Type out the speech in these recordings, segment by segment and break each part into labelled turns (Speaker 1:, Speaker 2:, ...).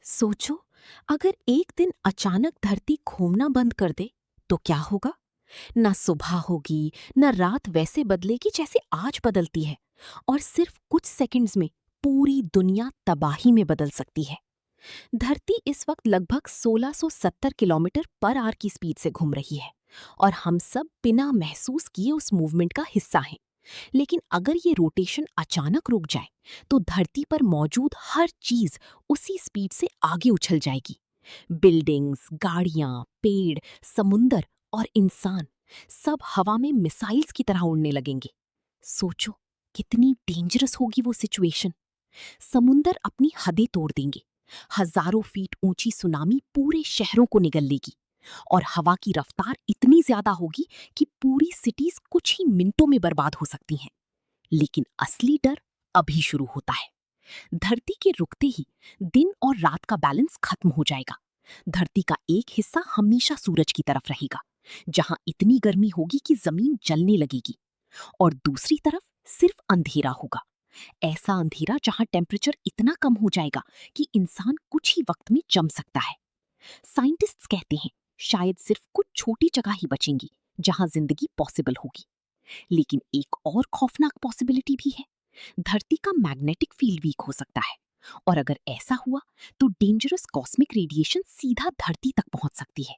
Speaker 1: सोचो, अगर एक दिन अचानक धरती घूमना बंद कर दे तो क्या होगा। ना सुबह होगी, ना रात वैसे बदलेगी जैसे आज बदलती है, और सिर्फ कुछ सेकंड्स में पूरी दुनिया तबाही में बदल सकती है। धरती इस वक्त लगभग 1670 किलोमीटर पर आवर की स्पीड से घूम रही है, और हम सब बिना महसूस किए उस मूवमेंट का हिस्सा हैं। लेकिन अगर ये रोटेशन अचानक रुक जाए तो धरती पर मौजूद हर चीज उसी स्पीड से आगे उछल जाएगी। बिल्डिंग्स, गाड़ियां, पेड़, समुंदर और इंसान सब हवा में मिसाइल्स की तरह उड़ने लगेंगे। सोचो, कितनी डेंजरस होगी वो सिचुएशन। समुंदर अपनी हदें तोड़ देंगे। हजारों फीट ऊंची सुनामी पूरे शहरों को निगल लेगी, और हवा की रफ्तार इतनी ज्यादा होगी कि पूरी सिटीज कुछ ही मिनटों में बर्बाद हो सकती हैं। लेकिन असली डर अभी शुरू होता है। धरती के रुकते ही दिन और रात का बैलेंस खत्म हो जाएगा। धरती का एक हिस्सा हमेशा सूरज की तरफ रहेगा, जहां इतनी गर्मी होगी कि जमीन जलने लगेगी, और दूसरी तरफ सिर्फ अंधेरा होगा। ऐसा अंधेरा जहां टेम्परेचर इतना कम हो जाएगा कि इंसान कुछ ही वक्त में जम सकता है। साइंटिस्ट्स कहते हैं शायद सिर्फ कुछ छोटी जगह ही बचेंगी जहां जिंदगी पॉसिबल होगी। लेकिन एक और खौफनाक पॉसिबिलिटी भी है। धरती का मैग्नेटिक फील्ड वीक हो सकता है, और अगर ऐसा हुआ तो डेंजरस कॉस्मिक रेडिएशन सीधा धरती तक पहुंच सकती है।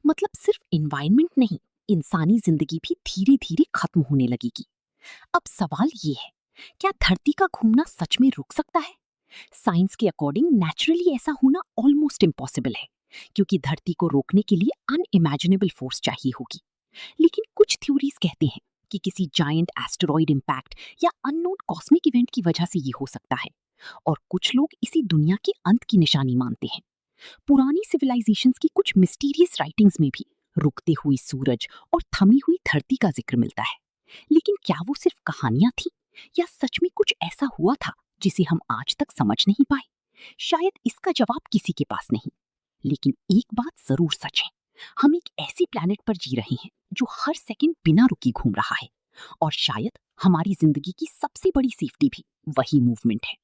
Speaker 1: मतलब सिर्फ एनवायरनमेंट नहीं, इंसानी जिंदगी भी धीरे धीरे खत्म होने लगेगी। अब सवाल ये है, क्या धरती का घूमना सच में रुक सकता है? साइंस के अकॉर्डिंग नेचुरली ऐसा होना ऑलमोस्ट इम्पॉसिबल है, क्योंकि धरती को रोकने के लिए अनइमेजिनेबल फोर्स चाहिए होगी। लेकिन कुछ थ्योरीज कहते हैं कि किसी जायंट एस्टेरॉयड इंपैक्ट या अननोन कॉस्मिक इवेंट की वजह से ये हो सकता है, और कुछ लोग इसी दुनिया के अंत की निशानी मानते हैं। पुरानी सिविलाइजेशंस की कुछ मिस्टीरियस राइटिंग्स में भी रुकते हुए सूरज और थमी हुई धरती का जिक्र मिलता है। लेकिन क्या वो सिर्फ कहानियां थी, या सच में कुछ ऐसा हुआ था जिसे हम आज तक समझ नहीं पाए? शायद इसका जवाब किसी के पास नहीं। लेकिन एक बात जरूर सच है, हम एक ऐसी प्लैनेट पर जी रहे हैं जो हर सेकंड बिना रुकी घूम रहा है, और शायद हमारी जिंदगी की सबसे बड़ी सेफ्टी भी वही मूवमेंट है।